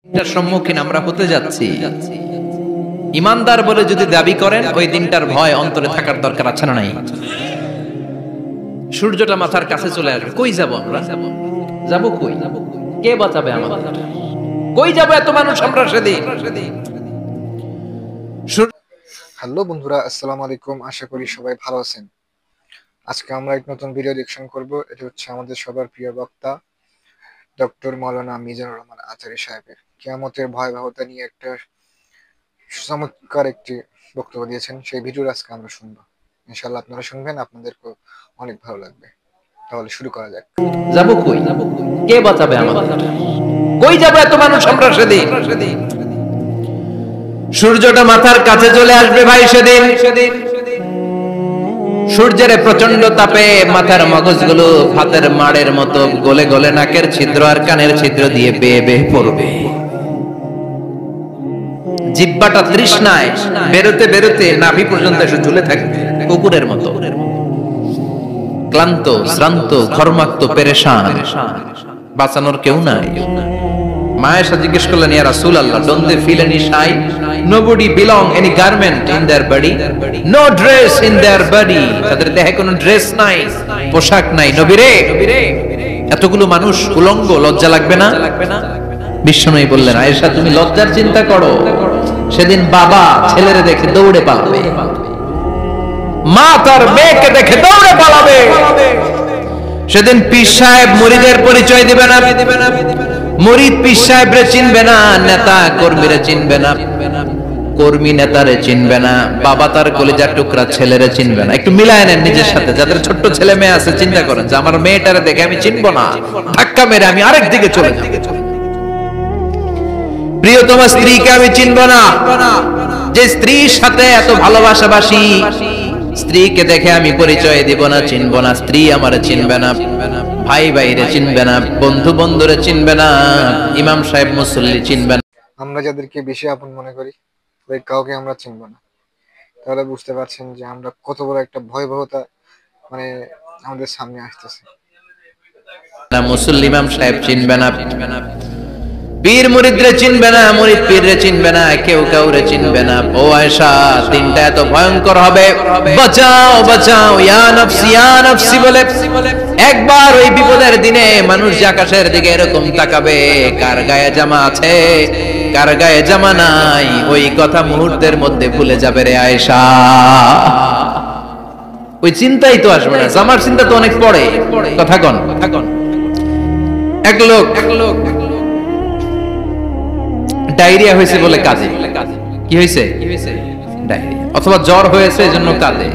এটার সম্মুখীন আমরা হতে যাচ্ছি। ইমানদার বলে যদি দাবি করেন, ওই দিনটার ভয় অন্তরে থাকার দরকার আছে না নাই? সূর্যটা মাথার কাছে চলে আসবে, কই যাব আমরা? যাব কই? কে বাঁচাবে আমাদের? কই যাব এত মানুষ আমরা সেদিন? হ্যালো বন্ধুরা, আসসালামু আলাইকুম। আশা করি সবাই ভালো আছেন। আজকে আমরা এক নতুন ভিডিও ডিকশন করব। এটা হচ্ছে আমাদের সবার প্রিয় বক্তা ডক্টর মাওলানা মিজানুর রহমান আচারী সাহেবের কিয়ামতের ভয়াবহতা নিয়ে একটা চমৎকার একটি বক্তব্য দিয়েছেন। সেই ভিডিওটা আজকে আমরা শুনবো। ইনশাআল্লাহ আপনারা শুনবেন, আপনাদেরকে অনেক ভালো লাগবে। তাহলে শুরু করা যাক। যাব কই? কে বাঁচাবে আমাদের? কই যাব এত মানুষ আমরা সেদিন? সূর্যটা মাথার কাছে চলে আসবে ভাই সেদিন। সূর্যের প্রচন্ড তাপে মাথার মগজগুলো ভাতের মাড়ের মতো গলে গলে নাকের ছিদ্র আর কানের ছিদ্র দিয়ে বেয়ে বেয়ে পড়বে। জিহ্বাটা তৃষ্ণায় বেরোতে বেরোতে নাভি পর্যন্ত এসে ঝুলে থাকবে কুকুরের মতো, ক্লান্ত, শ্রান্ত, ঘর্মাক্ত, পেরেশান। বাঁচানোর কেউ নাই। মায়েশা জিজ্ঞেস করলেন, ইয়া রাসূলুল্লাহ, don't they feel any shy? Nobody belong any garment in their body, no dress in their body. তাদের দেহে কোনো ড্রেস নাই, পোশাক নাই। নবী রে, এতগুলো মানুষ উলঙ্গ, লজ্জা লাগবে না? বিশ্বনবী বললেন, আয়েশা তুমি লজ্জার চিন্তা করো। সেদিন বাবা ছেলেরে দেখে দৌড়ে পালাবে, মা তার মেয়েকে দেখে দৌড়ে পালাবে। সেদিন পীর সাহেব মুরিদের পরিচয় দিবে না, মুরিদ পীর সাহেবরে চিনবে না, নেতা কর্মীরে চিনবে না, কর্মী নেতারে চিনবে না, বাবা তার কলিজার টুকরা ছেলেরে চিনবে না। একটু মিলায় নেন নিজের সাথে। যাদের ছোট্ট ছেলে মেয়ে আছে, চিন্তা করেন যে আমার মেয়েটারে দেখে আমি চিনবো না, ধাক্কা মেরে আমি আরেক দিকে চলে যাব। প্রিয়তমা স্ত্রীকে আমি চিনবো না, যে স্ত্রীর সাথে এত ভালোবাসাবাসি, স্ত্রীকে দেখে আমি পরিচয় দিব না, চিনবো না। স্ত্রী আমারে চিনবে না, ভাই ভাইরে চিনবে না, বন্ধু বন্ধুরে চিনবে না, ইমাম সাহেব মুসল্লি চিনবে না। আমরা যাদেরকে বেশি আপন মনে করি, ওই কাউকে আমরা চিনবো না। তাহলে বুঝতে পারছেন যে আমরা কত বড় একটা ভয়াবহতা আমাদের সামনে আসতেছে। না মুসল্লি ইমাম সাহেব চিনবে না, পীর মুরিদরে চিনবে না, মুরিদ পীররে চিনবে না, কেউ কাউরে চিনবে না। ও আয়েশা, দিনটা এত ভয়ঙ্কর হবে। বাঁচাও বাঁচাও, ইয়া নফসি ইয়া নফসি বলে একবার ওই বিপদের দিনে মানুষ যে আকাশের দিকে এরকম তাকাবে, কার গায়ে জামা আছে কার গায়ে জামা নাই, ওই কথা মুহূর্তের মধ্যে ভুলে যাবে রে আয়েশা। ওই চিন্তাই তো আসবে না। জামার চিন্তা তো অনেক পরে। কথা কন। এক লোক ডায়রিয়া হয়েছে বলে কাঁদে। কি হয়েছে? ডায়রিয়া। অথবা জ্বর হয়েছে এজন্য কাঁদে।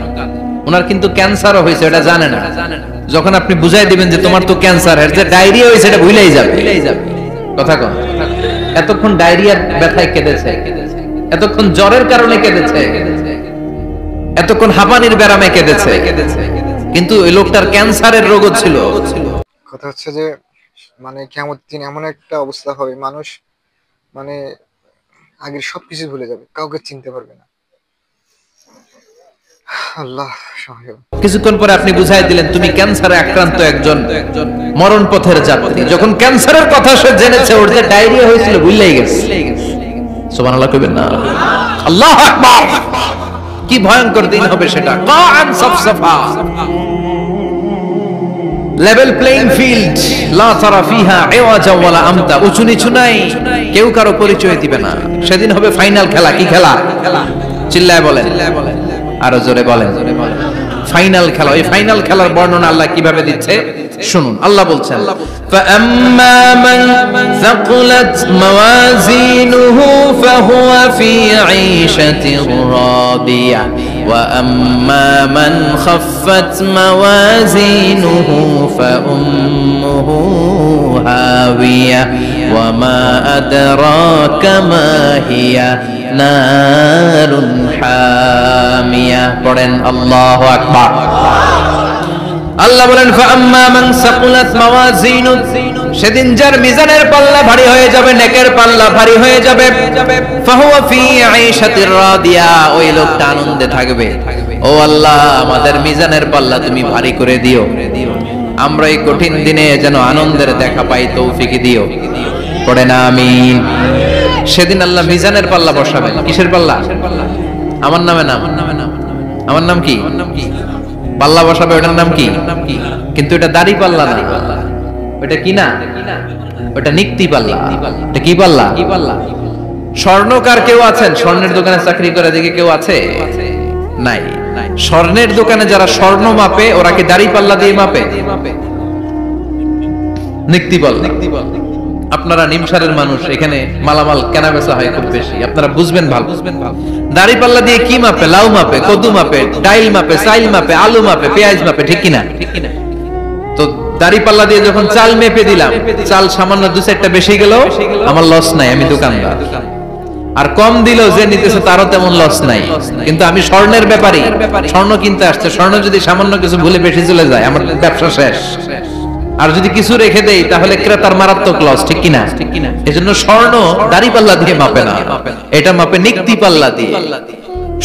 ওনার কিন্তু ক্যান্সারও হয়েছে, এটা জানে না। যখন আপনি বুঝাই দিবেন যে তোমার তো ক্যান্সার, এর যে ডায়রিয়া হয়েছে এটা ভুলেই যাবে। কথা কন। এতক্ষণ ডায়রিয়ার ব্যথায় কেঁদেছে, এতক্ষণ জ্বরের কারণে কেঁদেছে, এতক্ষণ হাঁপানির ব্যারামে কেঁদেছে, কিন্তু ওই লোকটার ক্যান্সারের রোগও ছিল। কথা হচ্ছে যে কিয়ামতের দিন এমন একটা অবস্থা হবে, মানুষ আগের সবকিছু ভুলে যাবে, কাউকে চিনতে পারবে না। আল্লাহ সহায়। কিছুক্ষণ পরে আপনি বুঝাই দিলেন তুমি ক্যান্সারে আক্রান্ত একজন মরণ পথের যাত্রী। যখন ক্যান্সারের কথা সে জেনেছে, ওর যে ডায়রিয়া হয়েছিল ভুলেই গেছে। সুবহানাল্লাহ কইবেন না? আল্লাহু আকবার। কি ভয়ঙ্কর দিন হবে সেটা। কান সাফসাফা, লেভেল প্লেইং ফিল্ড, লা তারা ফিহা আওয়াজা ওয়ালা আমতা। উঁচু নিচু নাই, কেউ কারো পরিচয় দিবে না। সেদিন হবে ফাইনাল খেলা। কি খেলা? চিল্লায় বলেন, আরো জোরে বলেন। ফাইনাল খেলা। ওই ফাইনাল খেলার বর্ণনা আল্লাহ কিভাবে দিচ্ছে শুনুন। আল্লাহ বলছেন, ফাআম্মা মান সাকুলাত মাওয়াজিনুহু ফাহুয়া ফি আইশাতির রাদিয়া ওয়া আম্মা মান খাফফাত মাওয়াজিনুহু ফাউম্মুহু হাওিয়া ওয়া মা আদরাকা মা হিয়া নারুন হামিয়া। পড়েন আল্লাহু আকবার। আল্লাহ বলেন, ফাআম্মা মান সাকুলাত মাওয়াজিনু, সেদিন যার মিজানের পাল্লা ভারী হয়ে যাবে, নেকের পাল্লা ভারী হয়ে যাবে, ফাহুয়া ফি আইশাতির রাদিয়া, ওই লোকটা আনন্দে থাকবে। ও আল্লাহ, আমাদের মিজানের পাল্লা তুমি ভারী করে দিও, আমরা এই কঠিন দিনে যেন আনন্দের দেখা পাই, তৌফিক দিও। পড়ে না আমিন। সেদিন আল্লাহ মিজানের পাল্লা বসাবেন। কিসের পাল্লা? আমার নামে নাম। আমার নাম কি? পাল্লা বসাবে, ওটার নাম কি? কিন্তু এটা দাড়ি পাল্লা না, ওটা কি না, ওটা নিক্তি পাল্লা। এটা কি পাল্লা? স্বর্ণকার কেউ আছেন? স্বর্ণের দোকানে চাকরি করে দেখে কেউ আছে? নাই। স্বর্ণের দোকানে যারা স্বর্ণ মাপে ওরা কি দাড়ি পাল্লা দিয়ে মাপে? নিক্তি পাল্লা। আপনারা নিমসারের মানুষ, এখানে মালামাল কেনা বেচা হয় খুব বেশি, আপনারা বুঝবেন ভালো। দাড়ি পাল্লা দিয়ে কি মাপে? লাউ মাপে, কদু মাপে, ডাইল মাপে, চাইল মাপে, আলু মাপে, পেঁয়াজ মাপে, ঠিক কিনা? তো দাড়ি পাল্লা দিয়ে যখন চাল মেপে দিলাম, চাল সামান্য 2-4টা বেশি গেল, আমার লস নাই, আমি দোকানদার। আর কম দিল যে নিতেছে তারও তেমন লস নাই। কিন্তু আমি স্বর্ণের ব্যাপারী, স্বর্ণ কিনতে আসছে, স্বর্ণ যদি সামান্য কিছু ভুলে বেশি চলে যায় আমার ব্যবসা শেষ। আর যদি কিছু রেখে দেই তাহলে ক্রেতার মারাত্মক লস, ঠিক কিনা? এজন্য স্বর্ণ দাড়ি পাল্লা দিয়ে মাপে না, এটা মাপে নিক্তি পাল্লা দিয়ে।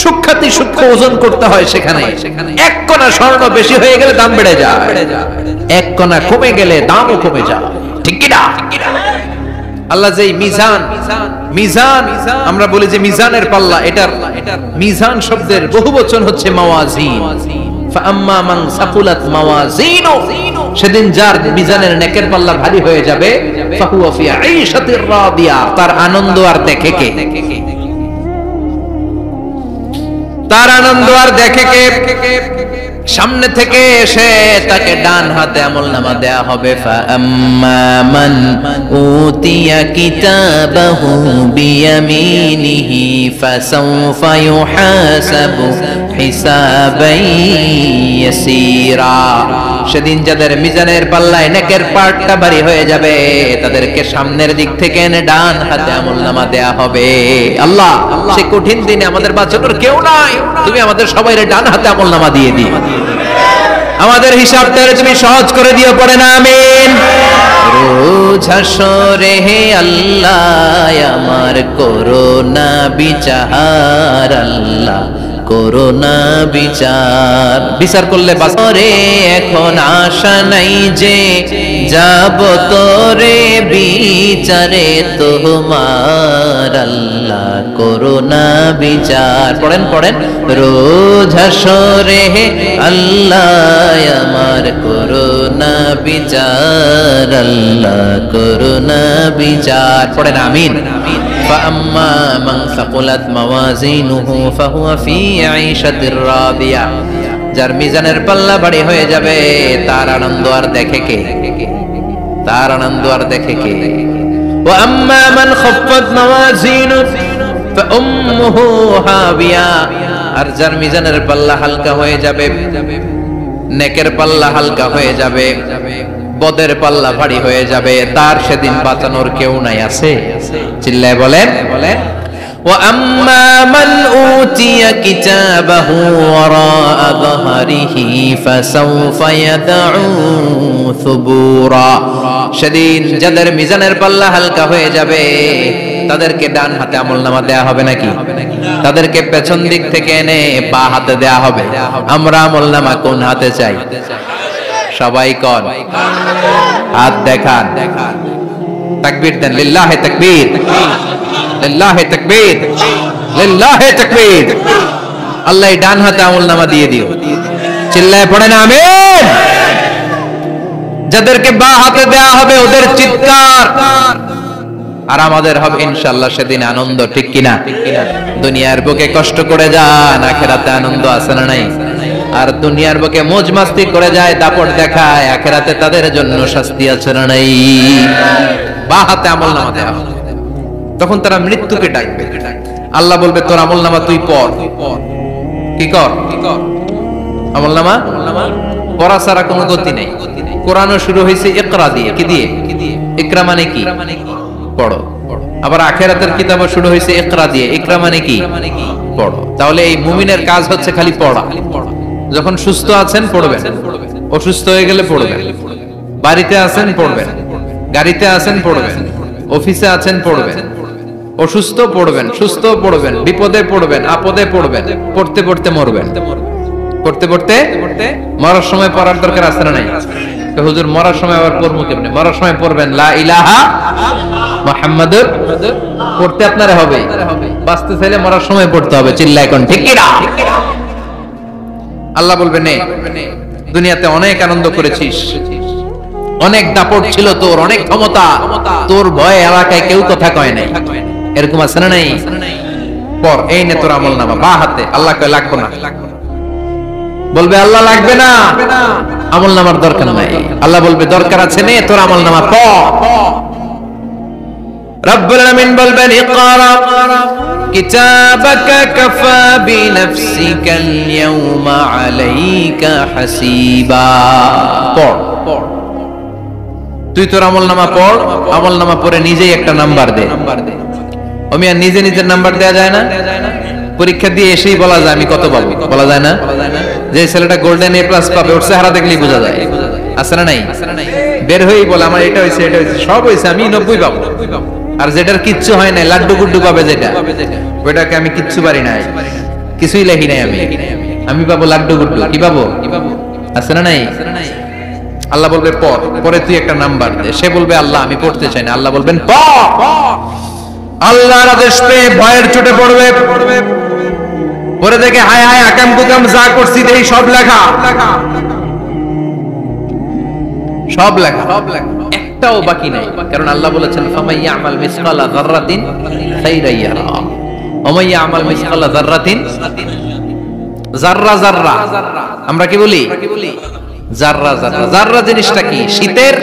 সূক্ষ্মাতি সূক্ষ্ম ওজন করতে হয় সেখানে। এক কণা স্বর্ণ বেশি হয়ে গেলে দাম বেড়ে যায়, এক কণা কমে গেলে দামও কমে যায়, ঠিক কিনা? আল্লাহ যে মিজান, মিজান আমরা বলি যে মিজানের পাল্লা, এটার মিজান শব্দের বহুবচন হচ্ছে মাওয়াজিন। ফাআম্মা মান সাকুলাত মাওয়াজিনু, সেদিন যার মিজানের নেকের পাল্লা ভারী হয়ে যাবে, ফাহুয়া ফি আইশাতির রাদিয়া, তার আনন্দ আর দেখে কে? তার আনন্দ আর দেখে কে? সামনে থেকে এসে তাকে ডান হাতে আমলনামা দেয়া হবে। ফাআম্মা মান উতিয়া কিতাবাহু বিয়ামিনিহি ফাসাউফা ইউহাসাবু হিসাবান ইয়াসীরা, সেদিন যাদের মিজানের পাল্লায় নেকের পার্টটা ভারী হয়ে যাবে তাদেরকে সামনের দিক থেকে এনে ডান হাতে আমলনামা দেয়া হবে। আল্লাহ, সে কঠিন দিনে আমাদের বাঁচানোর কেউ নাই, তুমি আমাদের সবাইরে ডান হাতে আমলনামা দিয়ে দিও, আমাদের হিসাবটা তুমি সহজ করে দিও, পড়ে না আমিন। রোজ হাসরে হে আল্লাহ আমার করোনা বিচার, আল্লাহ করোনা বিচার, বিচার করলে বাসরে এখন আশা নাই যে যাব তোরে বিচারে তোমার, আল্লাহ করোনা বিচার। পড়েন পড়েন, রোজ হাসরে হে আল্লাহ আমার করোনা বিচার, আল্লাহ করোনা বিচার, পড়েন আমিন। فأما من ثقلت موازينه فهو في عيشة راضية, যার মিজানের পাল্লা ভারী হয়ে যাবে তার আনন্দ আর দেখে কে? তার আনন্দ আর দেখে কে? وأما من خفت موازينه فأمه هاوية, আর যার মিজানের পাল্লা হালকা হয়ে যাবে, নেকের পাল্লা হালকা হয়ে যাবে, বদের পাল্লা ভারী হয়ে যাবে, তার সেদিন বাঁচানোর কেউ নাই। আছে? চিল্লায় বলেন। وَأَمَّا مَنْ أُوتِيَ كِتَابَهُ وَرَاءَ ظَهْرِهِ فَسَوْفَ يَدْعُو ثُبُورًا, সেদিন যাদের মিজানের পাল্লা হালকা হয়ে যাবে তাদেরকে ডান হাতে আমলনামা দেয়া হবে নাকি? তাদেরকে পেছন দিক থেকে এনে বা হাতে দেয়া হবে। আমরা আমলনামা কোন হাতে চাই? সবাই কোন হাত দেখান, তাকবীর দেন, লিল্লাহি তাকবীর, লিল্লাহি তাকবীর, লিল্লাহি তাকবীর। আল্লাহ ডান হাতে আমলনামা দিয়ে দিও, চিল্লায় পড়েন আমিন। যাদেরকে বা হাতে দেয়া হবে ওদের চিৎকার, আর আমাদের হবে ইনশাআল্লাহ সেদিন আনন্দ, ঠিক কিনা? দুনিয়ার বুকে কষ্ট করে যান, আখিরাতে আনন্দ আছে না নাই? আর দুনিয়ার বুকে মौज মাস্তি করে যায়, দাপট দেখায়, আখিরাতে তাদের জন্য শাস্তি আছে না নাই? বা হাতে আমলনামা দেয়া হবে, তখন তারা মৃত্যুকে ডাকবে। আল্লাহ বলবে তোর আমলনামা তুই পড়। কি কর? আমলনামা পড়া ছাড়া কোনো গতি নেই। কোরআনও শুরু হয়েছে ইকরা দিয়ে। কি দিয়ে? ইকরা মানে কি? পড়ো। আবার আখিরাতের কিতাবও শুরু হয়েছে ইকরা দিয়ে। ইকরা মানে কি? পড়ো। তাহলে এই মুমিনের কাজ হচ্ছে খালি পড়া। যখন সুস্থ আছেন পড়বেন, অসুস্থ হয়ে গেলে পড়বেন, বাড়িতে আছেন পড়বেন, গাড়িতে আছেন পড়বেন, অফিসে আছেন পড়বেন, অসুস্থ পড়বেন, সুস্থ পড়বেন, বিপদে পড়বেন, আপদে পড়বেন, পড়তে পড়তে মরবেন, পড়তে পড়তে মরার সময় পড়ার দরকার আছে না নাই? তো হুজুর মরার সময় আবার পড়বো কেমনে? মরার সময় পড়বেন লা ইলাহা মুহাম্মাদুর, পড়তে আপনারা হবে, বাঁচতে চাইলে মরার সময় পড়তে হবে। চিল্লায় কোন ঠিক কি না? আল্লাহ বলবেন নে, দুনিয়াতে অনেক আনন্দ করেছিস, অনেক দাপট ছিল তোর, অনেক ক্ষমতা, তোর ভয়ে এলাকায় কেউ কথা কয় নাই, এরকম আছে না নাই? পর এই নে তোর আমল নামা, বা হাতে। আল্লাহ কয় লাগবে না, বলবে আল্লাহ লাগবে না, আমল নামার দরকার নাই। আল্লাহ বলবে দরকার আছে, নে তোর আমল নামা পড়। রব্বুল আলামিন বলবেন ইকরা কিতাবাকা কাফা বিনাফসিকাল ইয়াওমা আলাইকা হাসিবা। পড়, তুই তোর আমল নামা পড়, আমল নামা পড়ে নিজেই একটা নাম্বার দে। আমি আর নিজে নিজের নাম্বার দেয়া যায় না? পরীক্ষা দিয়ে এসেই বলা যায় আমি কত পাবো, বলা যায় না? যে ছেলেটা গোল্ডেন এ প্লাস পাবে ওর চেহারা দেখলেই বোঝা যায়, আছে না নাই? বের হয়েই বলে আমার এটা হয়েছে, এটা হয়েছে, সব হয়েছে, আমি 90 পাবো। আর যেটার কিচ্ছু হয় নাই, লাড্ডু গুড্ডু পাবে যেটা, ওইটাকে আমি কিচ্ছু পারি নাই, কিছুই লেখি নাই আমি পাবো লাড্ডু গুড্ডু। কি পাবো? আছে না নাই? আল্লাহ বলবে পড়, পরে তুই একটা নাম্বার দে। সে বলবে আল্লাহ আমি পড়তে চাই না। আল্লাহ বলবেন পড়। আল্লাহর আদেশ পেয়ে ভয়ের চোটে পড়বে, পরে দেখে হায় হায় আকাম কুকাম যা করছি এই সব লেখা, সব লেখা, একটাও বাকি নাই। কারণ আল্লাহ বলেছেন ফামাইয়া আমাল মিসকালা যাররাতিন খাইরান ইয়ারা ওয়া মাইয়া আমাল মিসকালা যাররাতিন, যাররা যাররা আমরা কি বলি? যাররা যাররা। যাররা জিনিসটা কি? শীতের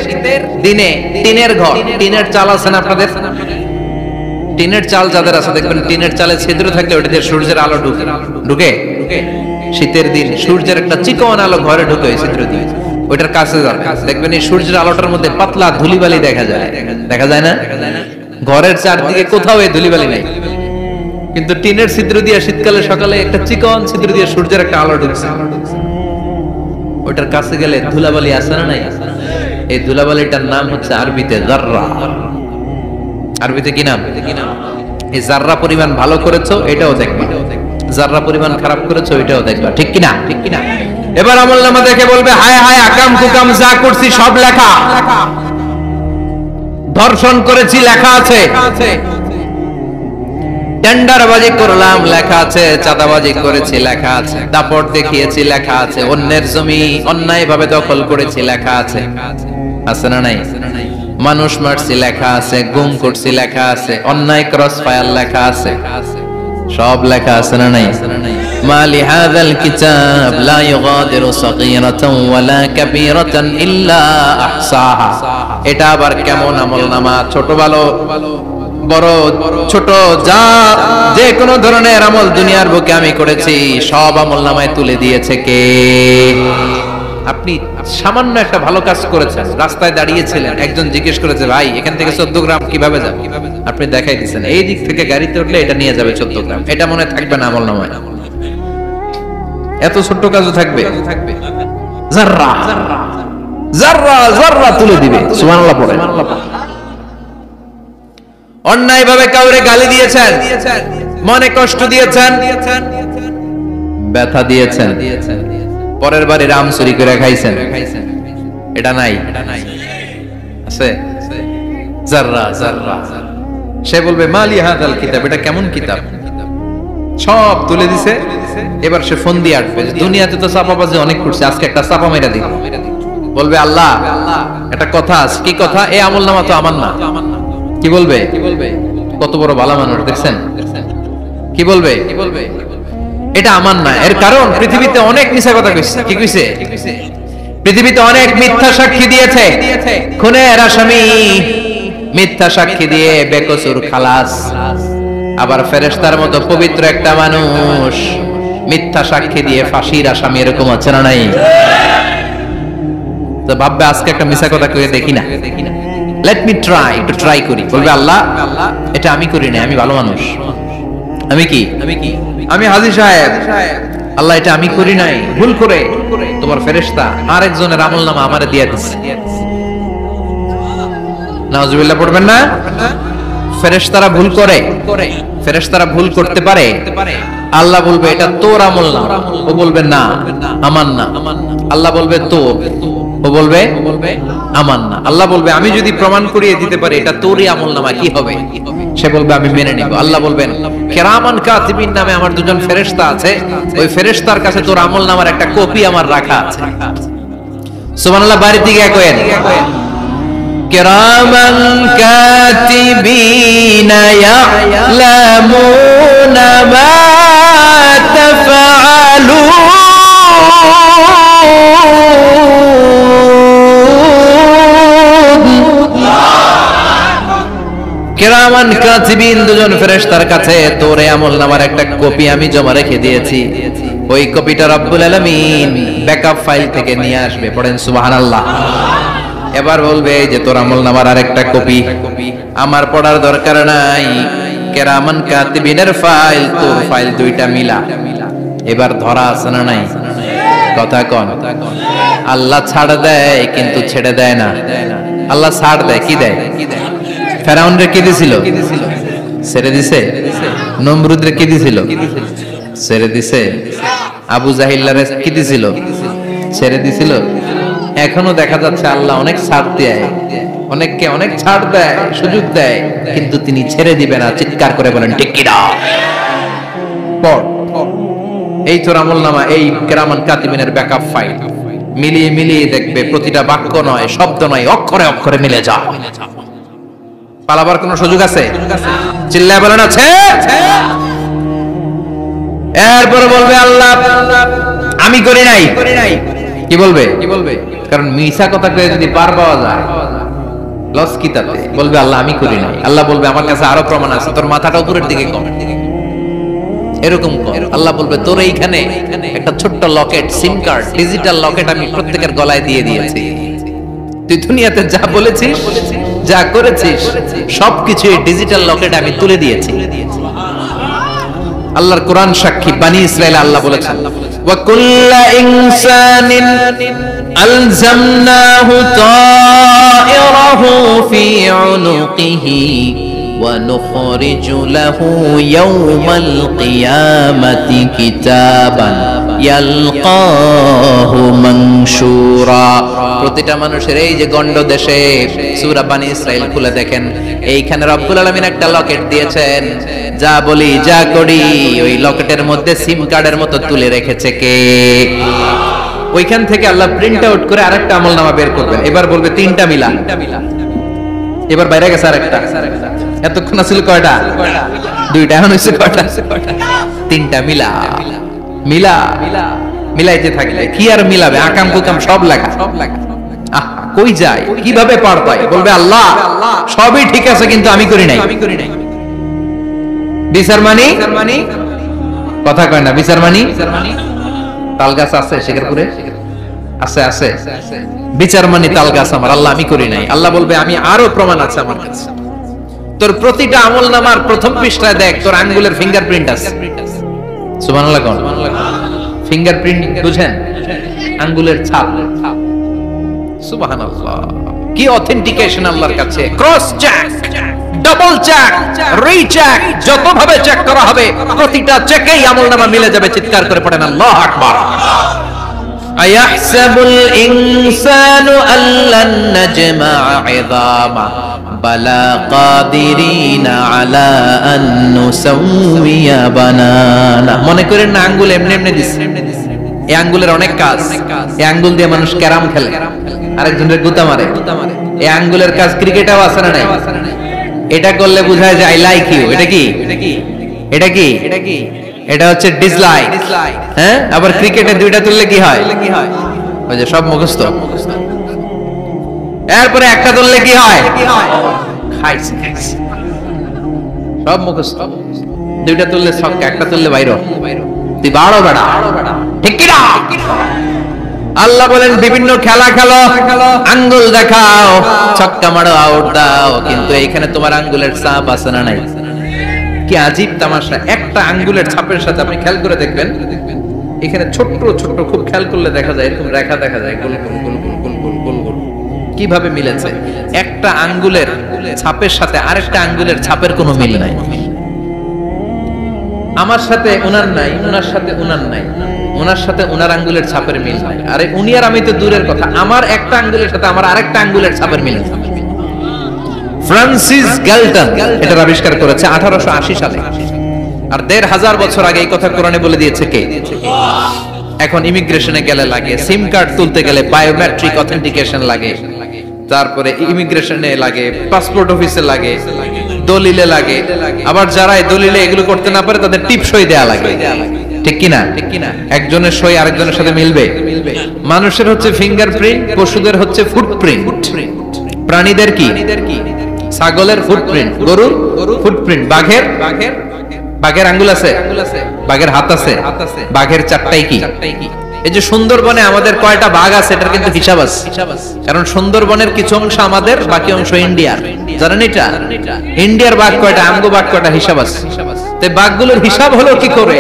দিনে টিনের ঘর, টিনের চাল আছে না আপনাদের? টিনের চাল যাদের আছে দেখবেন টিনের চালে ছিদ্র থাকলে ওটা দিয়ে সূর্যের আলো ঢুকে ঢুকে শীতের দিন সূর্যের একটা চিকন আলো ঘরে ঢুকে ওই ছিদ্র দিয়ে, ওইটার কাছে যাবে দেখবেন এই সূর্যের আলোটার মধ্যে পাতলা ধুলিবালি দেখা যায়, দেখা যায় না? ঘরের চারদিকে কোথাও এই ধুলিবালি নাই, কিন্তু টিনের ছিদ্র দিয়ে শীতকালে সকালে একটা চিকন ছিদ্র দিয়ে সূর্যের একটা আলো ঢুকছে, ওইটার কাছে গেলে ধুলাবালি আছে না নাই? এই ধুলাবালিটার নাম হচ্ছে আরবিতে যাররা। আরবিতে কি নাম? এই যাররা পরিমাণ ভালো করেছো এটাও দেখবা, যাররা পরিমাণ খারাপ করেছো এটাও দেখবা, ঠিক কি না? ঠিক কি না? এবার আমলনামা দেখে বলবে হায় হায় আকাম কুকাম যা করছি সব লেখা, ধর্ষণ করেছি লেখা আছে, টেন্ডারবাজি করলাম লেখা আছে, চাঁদাবাজি করেছি লেখা আছে, দাপট দেখিয়েছি লেখা আছে, অন্যের জমি অন্যায়ভাবে দখল করেছি লেখা আছে, আছে না নাই? মানুষ মারছি লেখা আছে, গুম করছি লেখা আছে, অন্যায় ক্রস ফায়ার লেখা আছে, সব লেখা আছে না নাই? মালি হাযাল কিতাব লা ইউগাদিরু সাগীরাতান ওয়ালা কাবীরাতান ইল্লা আহসাহা। এটা আবার কেমন আমলনামা? ছোট ভালো বড় ছোট যা যে কোনো ধরনের আমল দুনিয়ার বুকে আমি করেছি সব আমলনামায় তুলে দিয়েছে কে? আপনি সামান্য একটা ভালো কাজ করেছেন, রাস্তায় দাঁড়িয়েছিলেন, একজন জিজ্ঞেস করেছে ভাই এখান থেকে 14 গ্রাম কিভাবে যাবে, আপনি দেখাই দিচ্ছেন এই দিক থেকে গাড়িতে উঠলে এটা নিয়ে যাবে 14 গ্রাম, এটা মনে থাকবে না আমলনামায়? এত ছোট্ট কাজও থাকবে? যাররা যাররা যাররা তুলে দিবে। সুবহানাল্লাহ পড়ে। অন্যায় ভাবে কাউরে গালি দিয়েছেন, মনে কষ্ট দিয়েছেন, ব্যথা দিয়েছেন, পরের বাড়ির আম চুরি করে খাইছেন, এটা নাই? আছে? যাররা যাররা। সে বলবে মালি হাযাল কিতাব, এটা কেমন কিতাব? সব তুলে দিছে। এবার সে ফোন দিয়ে আসবে, দুনিয়াতে তো চাপাবাজি অনেক করছে, আজকে একটা চাপা মেরা দিই। বলবে আল্লাহ একটা কথা আছে। কি কথা? এই আমলনামা তো আমার না। কি বলবে? কত বড় ভালো মানুষ দেখছেন? কি বলবে? এটা আমার না। এর কারণ পৃথিবীতে অনেক মিথ্যা কথা কইছে। কি কইছে? পৃথিবীতে অনেক মিথ্যা সাক্ষী দিয়েছে, খুনের আসামি মিথ্যা সাক্ষী দিয়ে বেকসুর খালাস। আবার ফেরেশতার মতো পবিত্র একটা মানুষ মিথ্যা সাক্ষী দিয়ে ফাঁসির আসামি, এরকম আছে না নাই? তো ভাববে আজকে একটা মিথ্যা কথা কইে দেখি না, লেট মি ট্রাই, একটু ট্রাই করি। বলবে আল্লাহ এটা আমি করি না, আমি ভালো মানুষ, আমি কি আমি হাজী সাহেব, আল্লাহ এটা আমি করি নাই, ভুল করে তোমার ফেরেশতা আরেকজনের আমলনামা আমারে দিয়ে দিছে। নাউজুবিল্লাহ পড়বেন না? ফেরেশতারা ভুল করে, ফেরেশতারা ভুল করতে পারে। আল্লাহ বলবে এটা তোর আমলনামা, ও বলবে না আমার না। আল্লাহ বলবে তোর, ও ও বলবে আমার না। আল্লাহ বলবে আমি যদি প্রমাণ করিয়ে দিতে পারি এটা তোরই আমলনামা, কি হবে? সে বলবে আমি মেনে নিব। আল্লাহ বলবেন কিরামান কাতিবিন নামে আমার দুজন ফেরেশতা আছে, ওই ফেরেশতার কাছে তোর আমলনামার একটা কপি আমার রাখা আছে। সুবহানাল্লাহ, বাড়িতে গিয়ে কয়েন কিরামান কাতিবিনা ইয়ালামুনা মা তাফআলুন। কিরামান কাতিবিন দুজন ফেরেশতার কাছে তোর আমলনামার একটা কপি আমি জমা রেখে দিয়েছি। ওই কপিটা রব্বুল আলামিন ব্যাকআপ ফাইল থেকে নিয়ে আসবে। পড়েন সুবহানাল্লাহ। এবার বলবে যে তোর আমলনামার আরেকটা কপি আমার পড়ার দরকার নাই, কিরামান কাতিবিনের ফাইল তোর ফাইল দুইটা মিলা। এবার ধরা আছে না নাই? কথা কোন? আল্লাহ ছাড় দেয় কিন্তু ছেড়ে দেয় না। আল্লাহ ছাড় দেয়, কি দেয়? ফেরাউনরে কি দিছিল? ছেড়ে দিছে। নমরুদরে কি দিছিল? ছেড়ে দিছে। আবু জাহিল্লারে কি দিছিল? ছেড়ে দিছিল। এখনো দেখা যাচ্ছে আল্লাহ অনেক ছাড় দেয়, অনেককে অনেক ছাড় দেয়, সুযোগ দেয়, কিন্তু তিনি ছেড়ে দিবে না। চিৎকার করে বলেন ঠিক কি না? পড়, এই তোর আমলনামা, এই কিরামান কাতিবিনের ব্যাকআপ ফাইল মিলিয়ে মিলিয়ে দেখবে প্রতিটা বাক্য নয়, শব্দ নয়, অক্ষরে অক্ষরে মিলে যায়। পালাবার কোন সুযোগ আছে? চিল্লায় বলেন আছে। এরপরে বলবে আল্লাহ আমি করি নাই। কি বলবে? কারণ মিছা কথা কয়ে যদি পার পাওয়া যায় লস কি তাতে? বলবে আল্লাহ আমি করি নাই। আল্লাহ বলবে আমার কাছে আরো প্রমাণ আছে, তোর মাথাটা উপরের দিকে কম, এরকম কর। আল্লাহ বলবে তোর এইখানে একটা ছোট্ট লকেট, সিম কার্ড, ডিজিটাল লকেট আমি প্রত্যেকের গলায় দিয়ে দিয়েছি। তুই দুনিয়াতে যা বলেছিস, যা করেছিস, সবকিছু এই ডিজিটাল লকেট আমি তুলে দিয়েছি। আল্লাহর কোরআন সাক্ষী, বানি ইসরাইল আল্লাহ বলেছেন ওয়া কুল্লা ইনসানিন আলজামনাহু তায়রাহু ফি উনুকিহি ওয়া নুখরিজু লাহু ইয়াওমাল কিয়ামাতি কিতাবান ইয়ালকাহু মানশুরা। প্রতিটা মানুষের এই যে গন্ড দেশে সূরা বানি ইসরাইল খুলে দেখেন, এইখানে রব্বুল আলামিন একটা লকেট দিয়েছেন। যা বলি যা করি ওই লকেটের মধ্যে সিম কার্ডের মতো তুলে রেখেছে কে? ওইখান থেকে আল্লাহ প্রিন্ট আউট করে আরেকটা আমলনামা বের করবেন। এবার বলবে তিনটা মিলা। এবার বাইরে গেছে আরেকটা। এতক্ষণ ছিল কয়টা? দুইটা। এখন হইছে কয়টা? তিনটা মিলা। মিলা মিলাইতে থাকলে কি আর মিলাবে? আকাম কুকাম সব লেখা। কই যায়, কিভাবে পার পায়? বলবে আল্লাহ সবই ঠিক আছে কিন্তু আমি করি নাই। বিচার মানি কথা কয় না। বিচার মানি তাল গাছ আছে শেখরপুরে? আছে আছে। বিচার মানি তাল গাছ আমার। আল্লাহ আমি করি নাই। আল্লাহ বলবে আমি আরো প্রমাণ আছে আমার কাছে। তোর প্রতিটা আমলনামার প্রথম পৃষ্ঠায় দেখ তোর আঙ্গুলের ফিঙ্গারপ্রিন্ট আছে। সুবহানাল্লাহ কোন? ফিঙ্গারপ্রিন্ট বুঝেন? আঙ্গুলের ছাপ। সুবহানাল্লাহ, কি অথেন্টিকেশন আল্লাহর কাছে। Cross check, double check, recheck, যত ভাবে চেক করা হবে প্রতিটা চেকেই আমলনামা মিলে যাবে। চিৎকার করে পড়েন আল্লাহু আকবার। আয়াহসাবুল ইনসানু আল্লান নাজমা'a 'ইযামা বালা কাদিরিনা আলা আন নুসাউইয়া বানানা। মনে করেন না আঙ্গুল এমনি এমনি দিছে। এই আঙ্গুলের অনেক কাজ। এই আঙ্গুল দিয়ে মানুষ ক্যারাম খেলে, আরেকজনের গুতা মারে। এই আঙ্গুলের কাজ ক্রিকেটেও আছে না নাই? এটা করলে বোঝায় যে আই লাইক ইউ। এটা কি? এটা কি? এটা হচ্ছে ডিসলাইক। হ্যাঁ, আবার ক্রিকেটে দুইটা তুললে কি হয়? ওই যে সব মুখস্থ। এরপরে একটা তুললে কি হয়? খাইছে। সব মুখস্থ। দুইটা তুললে ছক্কা, একটা তুললে বাইরে। তুই বাড়ো বেড়া, ঠিক কি না? আল্লাহ বলেন বিভিন্ন খেলা খেলো, আঙ্গুল দেখাও, ছক্কা মারো, আউট দাও, কিন্তু এইখানে তোমার আঙ্গুলের ছাপ আছে না নাই? কি আজীব তামাশা। একটা আঙ্গুলের ছাপের সাথে আপনি খেয়াল করে দেখবেন, এখানে ছোট্ট ছোট্ট খুব খেয়াল করলে দেখা যায় এরকম রেখা দেখা যায়, গোল গোল গোল গোল গোল গোল গোল গোল। কিভাবে মিলেছে? একটা আঙ্গুলের ছাপের সাথে আরেকটা আঙ্গুলের ছাপের কোনো মিল নাই। আমার সাথে ওনার নাই, ওনার সাথে ওনার নাই, ওনার সাথে ওনার আঙ্গুলের ছাপের মিল হয়। আরে উনি আর আমি তো দূরের কথা, আমার একটা আঙ্গুলের সাথে আমার আরেকটা আঙ্গুলের ছাপের মিল হয়। ফ্রান্সিস গ্যালটন এটা আবিষ্কার করেছে 1880 সালে। আর 1500 বছর আগে এই কথা কোরআনে বলে দিয়েছে কে? এখন ইমিগ্রেশনে গেলে লাগে, সিম কার্ড তুলতে গেলে বায়োমেট্রিক অথেন্টিকেশন লাগে, তারপরে ইমিগ্রেশনে লাগে, পাসপোর্ট অফিসে লাগে, দলিলে লাগে, আবার যারা এই দলিলে এগুলো করতে না পারে তাদের টিপ সই দেয়া লাগে, ঠিক কিনা? একজনের সই আরেকজনের সাথে মিলবে? মানুষের হচ্ছে ফিঙ্গারপ্রিন্ট, পশুদের হচ্ছে ফুটপ্রিন্ট, প্রাণীদের কি? ছাগলের ফুটপ্রিন্ট, গরুর ফুটপ্রিন্ট, বাঘের আঙ্গুল আছে, বাঘের হাত আছে, বাঘের চারটাই কি? এই যে সুন্দরবনে আমাদের কয়টা বাঘ আছে এটার কিন্তু হিসাব আছে, কারণ সুন্দরবনের কিছু অংশ আমাদের, বাকি অংশ ইন্ডিয়ার। জানেন এটা? ইন্ডিয়ার বাঘ কয়টা, আমগো বাঘ কয়টা, হিসাব আছে। তো বাঘগুলোর হিসাব হলো কি করে?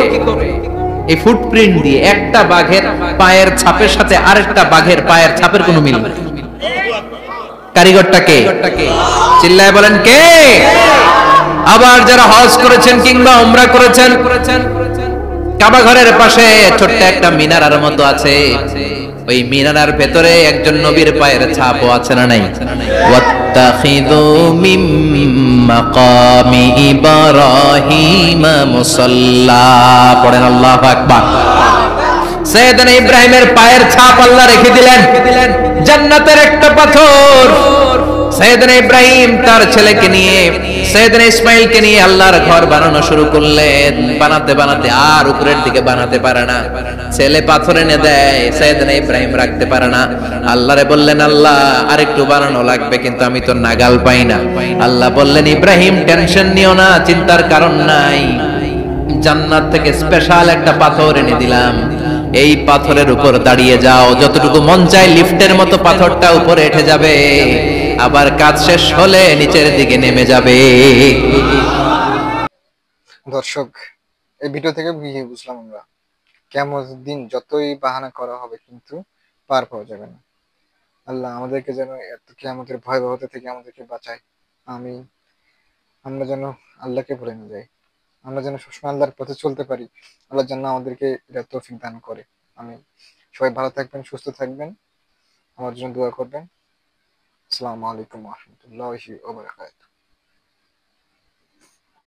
এই ফুটপ্রিন্ট দিয়ে। একটা বাঘের পায়ের ছাপের সাথে আরেকটা বাঘের পায়ের ছাপের কোনো মিল নেই। কারিগরটা কে? চিল্লায় বলেন কে? আবার যারা হজ করেছেন কিংবা উমরা করেছেন, কাবা ঘরের পাশে ছোট্ট একটা মিনারার মতো আছে, ওই মিনারার ভেতরে একজন নবীর পায়ের ছাপও আছে না নাই? ওয়াত্তাখিযু মিম মাকামি ইব্রাহিম মুসাল্লা, পড়েন আল্লাহু আকবার। সাইয়েদনা ইব্রাহিমের পায়ের ছাপ আল্লাহ রেখে দিলেন জান্নাতের একটা পাথর। সাইয়েদনা ইব্রাহিম তার ছেলেকে নিয়ে, সাইয়েদনা ইসমাইলকে নিয়ে আল্লাহর ঘর বানানো শুরু করলেন। বানাতে বানাতে আর উপরের দিকে বানাতে পারে না, ছেলে পাথর এনে দেয়, সাইয়েদনা ইব্রাহিম রাখতে পারে না। আল্লাহরে বললেন, আল্লাহ আরেকটু বানানো লাগবে, কিন্তু আমি তো নাগাল পাই না। আল্লাহ বললেন, ইব্রাহিম টেনশন নিও না, চিন্তার কারণ নাই, জান্নাত থেকে স্পেশাল একটা পাথর এনে দিলাম, এই পাথরের উপর দাঁড়িয়ে যাও, যতটুকু মন চায় লিফটের মতো পাথরটা উপরে উঠে যাবে, আবার কাজ শেষ হলে নিচের দিকে নেমে যাবে। দর্শক, এই ভিডিও থেকে বুঝলাম আমরা কিয়ামতের দিন যতই বাহানা করা হবে কিন্তু পার পাওয়া যাবে না। আল্লাহ আমাদেরকে যেন এত কিয়ামতের ভয়াবহতা থেকে আমাদেরকে বাঁচায়। আমি আমরা যেন আল্লাহকে ভুলে না যাই, আমরা যেন সবসময় আল্লাহর পথে চলতে পারি। আল্লাহ যেন আমাদেরকে এটা তৌফিক দান করে। আমি সবাই ভালো থাকবেন, সুস্থ থাকবেন, আমার জন্য দোয়া করবেন। আসসালামু আলাইকুম ওয়া রাহমাতুল্লাহি ওয়া বারাকাতুহু।